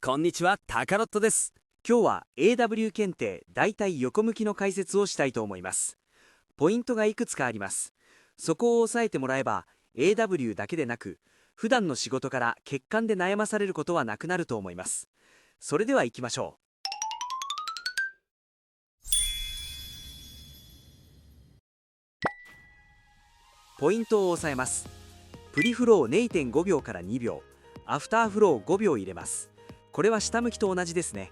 こんにちは、タカロットです。今日は AW 検定大体横向きの解説をしたいと思います。ポイントがいくつかあります。そこを押さえてもらえば AW だけでなく、普段の仕事から欠陥で悩まされることはなくなると思います。それでは行きましょう。ポイントを押さえます。プリフロー 0.5 秒から2秒、アフターフロー5秒入れます。これは下向きと同じですね。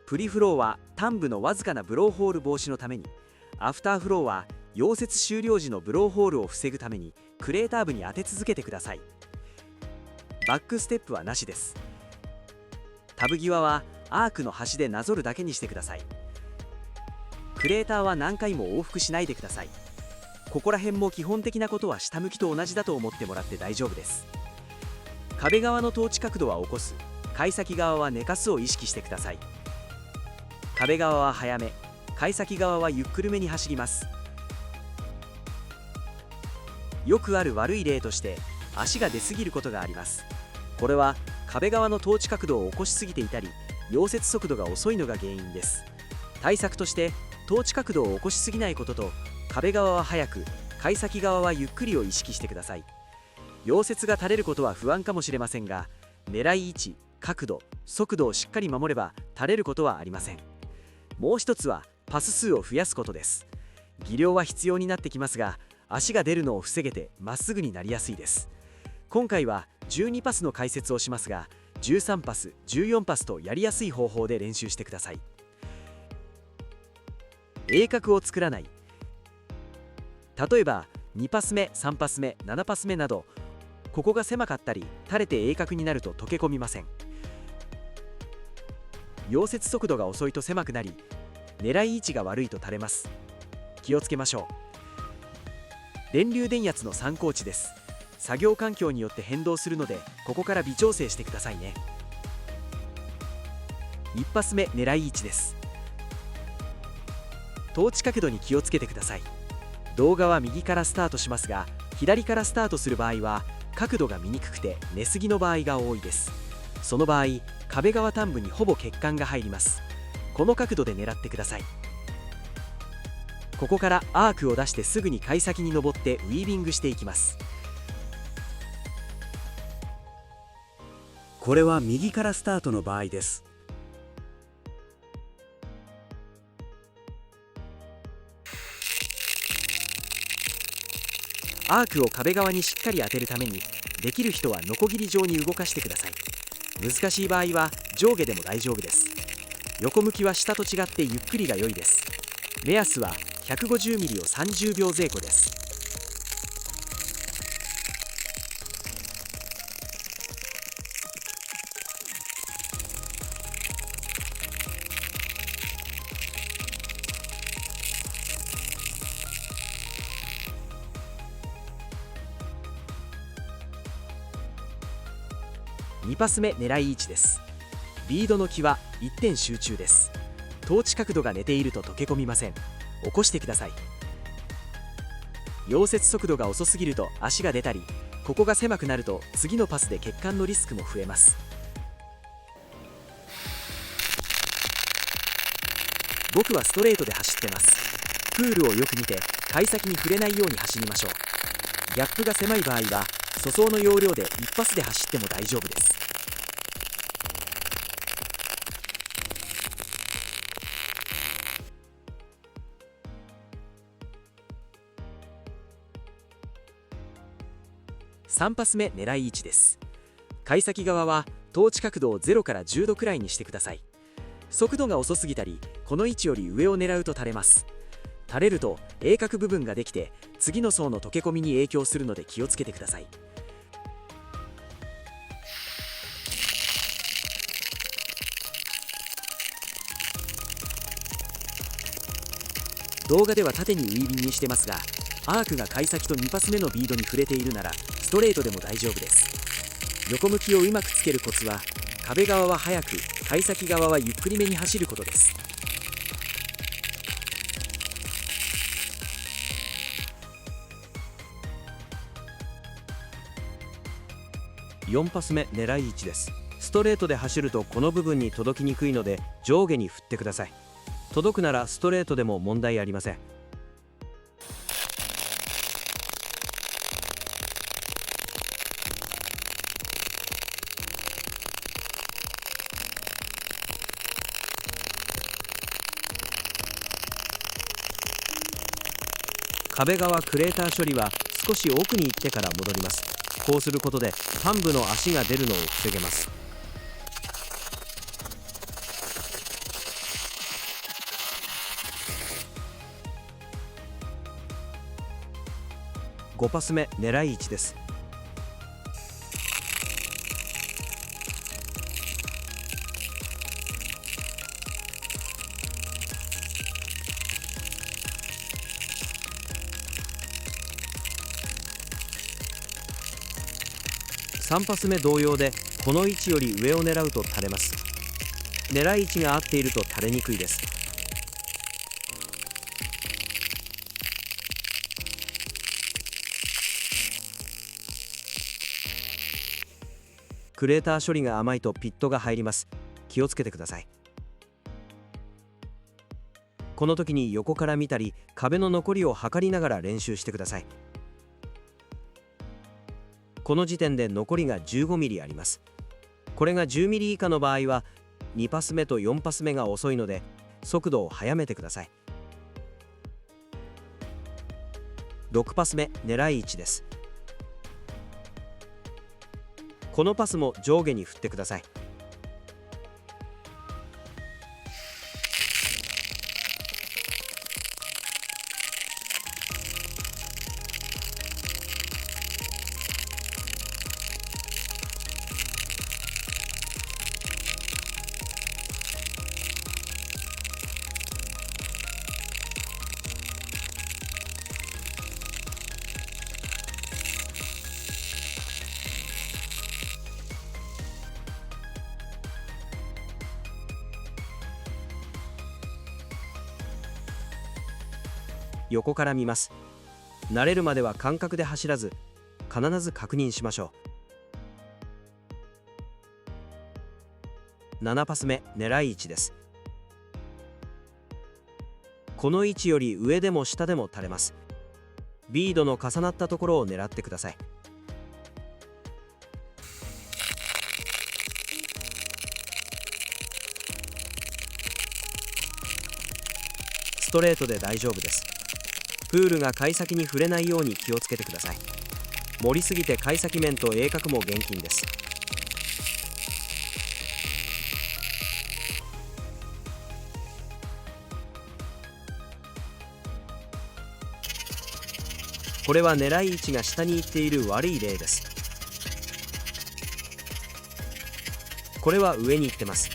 プリフローは端部のわずかなブローホール防止のために、アフターフローは溶接終了時のブローホールを防ぐためにクレーター部に当て続けてください。バックステップはなしです。タブ際はアークの端でなぞるだけにしてください。クレーターは何回も往復しないでください。ここら辺も基本的なことは下向きと同じだと思ってもらって大丈夫です。壁側の統治角度は起こす、貝先側は寝かすを意識してください。壁側は早め、貝先側はゆっくりめに走ります。よくある悪い例として足が出過ぎることがあります。これは壁側の統治角度を起こしすぎていたり、溶接速度が遅いのが原因です。対策として統治角度を起こしすぎないことと、壁側は早く、貝先側はゆっくりを意識してください。溶接が垂れることは不安かもしれませんが、狙い位置、角度、速度をしっかり守れば垂れることはありません。もう一つはパス数を増やすことです。技量は必要になってきますが、足が出るのを防げてまっすぐになりやすいです。今回は12パスの解説をしますが、13パス、14パスとやりやすい方法で練習してください。鋭角を作らない。例えば2パス目、3パス目、7パス目など、ここが狭かったり垂れて鋭角になると溶け込みません。溶接速度が遅いと狭くなり、狙い位置が悪いと垂れます。気をつけましょう。電流電圧の参考値です。作業環境によって変動するので、ここから微調整してくださいね。1パス目、狙い位置です。統治角度に気をつけてください。動画は右からスタートしますが、左からスタートする場合は角度が見にくくて寝すぎの場合が多いです。その場合、壁側端部にほぼ欠陥が入ります。この角度で狙ってください。ここからアークを出してすぐに貝先に登ってウィービングしていきます。これは右からスタートの場合です。アークを壁側にしっかり当てるために、できる人はノコギリ状に動かしてください。難しい場合は上下でも大丈夫です。横向きは下と違ってゆっくりが良いです。目安は 150mm を30秒前後です。2パス目、狙い位置です。ビードの際、一点集中です。統治角度が寝ていると溶け込みません。起こしてください。溶接速度が遅すぎると足が出たり、ここが狭くなると次のパスで欠陥のリスクも増えます。僕はストレートで走ってます。プールをよく見て貝先に触れないように走りましょう。ギャップが狭い場合は塗装の要領で一発で走っても大丈夫です。3パス目、狙い位置です。貝先側は統治角度を0から10度くらいにしてください。速度が遅すぎたり、この位置より上を狙うと垂れます。垂れると鋭角部分ができて次の層の溶け込みに影響するので気をつけてください。動画では縦にウィービンにしてますが、アークが貝先と2パス目のビードに触れているならストレートでも大丈夫です。横向きをうまくつけるコツは、壁側は速く、貝先側はゆっくりめに走ることです。4パス目、狙い位置です。ストレートで走るとこの部分に届きにくいので上下に振ってください。届くならストレートでも問題ありません。壁側クレーター処理は少し奥に行ってから戻ります。こうすることで患部の足が出るのを防げます。5パス目狙い位置です。3パス目同様でこの位置より上を狙うと垂れます。狙い位置が合っていると垂れにくいです。クレーター処理が甘いとピットが入ります。気をつけてください。この時に横から見たり壁の残りを測りながら練習してください。この時点で残りが15ミリあります。これが10ミリ以下の場合は2パス目と4パス目が遅いので速度を速めてください。6パス目狙い位置です。このパスも上下に振ってください。横から見ます。慣れるまでは感覚で走らず必ず確認しましょう。7パス目狙い位置です。この位置より上でも下でも垂れます。ビードの重なったところを狙ってください。ストレートで大丈夫です。プールが貝先に触れないように気をつけてください。盛りすぎて貝先面と鋭角も厳禁です。これは狙い位置が下に行っている悪い例です。これは上に行ってます。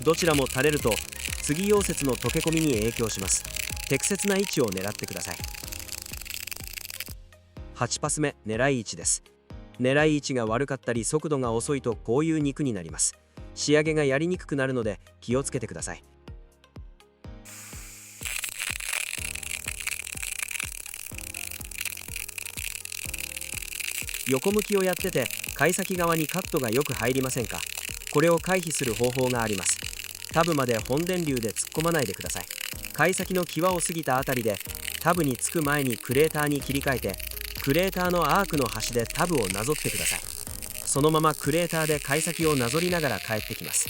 どちらも垂れると次溶接の溶け込みに影響します。適切な位置を狙ってください。8パス目狙い位置です。狙い位置が悪かったり速度が遅いとこういう肉になります。仕上げがやりにくくなるので気をつけてください。横向きをやってて貝先側にカットがよく入りませんか？これを回避する方法があります。タブまで本電流で突っ込まないでください。貝先の際を過ぎたあたりでタブにつく前にクレーターに切り替えてクレーターのアークの端でタブをなぞってください。そのままクレーターで貝先をなぞりながら帰ってきます。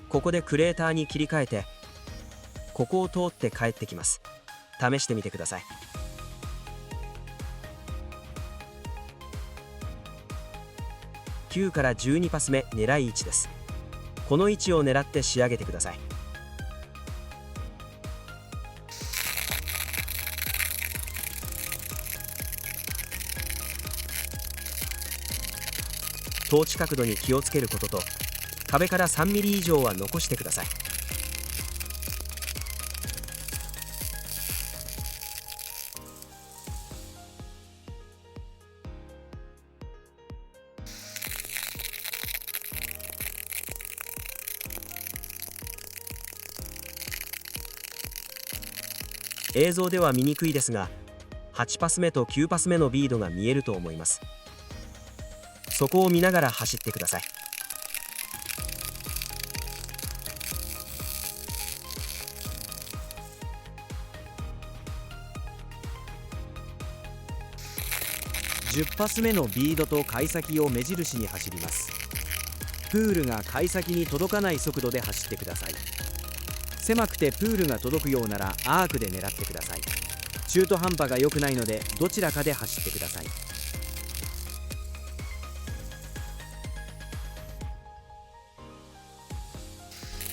ここでクレーターに切り替えてここを通って帰ってきます。試してみてください。9から12パス目狙い位置です。この位置を狙って仕上げてください。トーチ角度に気をつけることと壁から3ミリ以上は残してください。映像では見にくいですが8パス目と9パス目のビードが見えると思います。そこを見ながら走ってください。10パス目のビードと貝先を目印に走ります。プールが貝先に届かない速度で走ってください。狭くてプールが届くようならアークで狙ってください。中途半端が良くないのでどちらかで走ってください。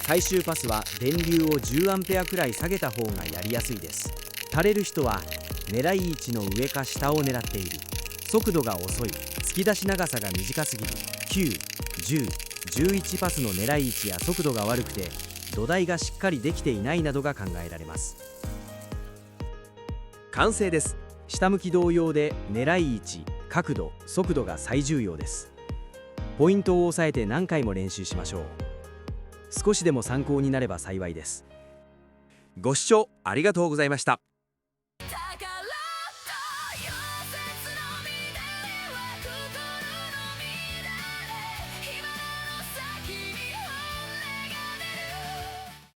最終パスは電流を10アンペアくらい下げた方がやりやすいです。垂れる人は狙い位置の上か下を狙っている、速度が遅い、突き出し長さが短すぎる、9、10、11パスの狙い位置や速度が悪くて土台がしっかりできていないなどが考えられます。完成です。下向き同様で狙い位置、角度、速度が最重要です。ポイントを押さえて何回も練習しましょう。少しでも参考になれば幸いです。ご視聴ありがとうございました。